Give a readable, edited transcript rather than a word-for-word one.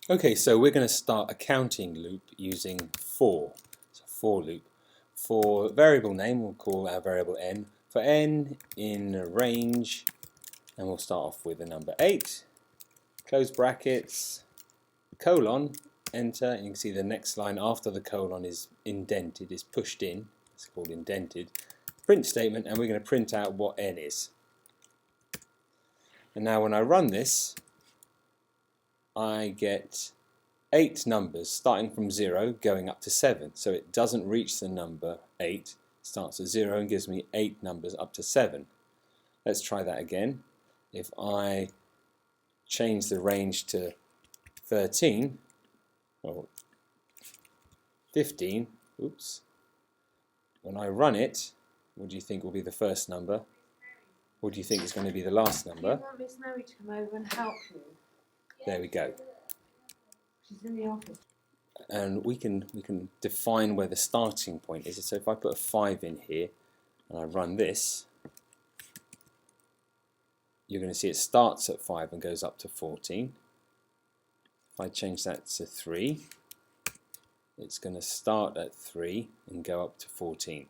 Okay, so we're going to start a counting loop using for. It's a for loop. For variable name, we'll call our variable n. For n in range, and we'll start off with the number 8. Close brackets, colon, enter, and you can see the next line after the colon is indented, is pushed in. It's called indented. Print statement, and we're going to print out what n is. And now when I run this, I get 8 numbers starting from 0 going up to 7. So it doesn't reach the number 8, starts at 0 and gives me 8 numbers up to 7. Let's try that again. If I change the range to 13 or 15, oops, when I run it, what do you think will be the first number? What do you think is going to be the last number? Do you want Miss Mary to come over and help you? There we go. She's in the office. And we can define where the starting point is. So if I put a 5 in here and I run this, you're going to see it starts at 5 and goes up to 14. If I change that to 3, it's going to start at 3 and go up to 14.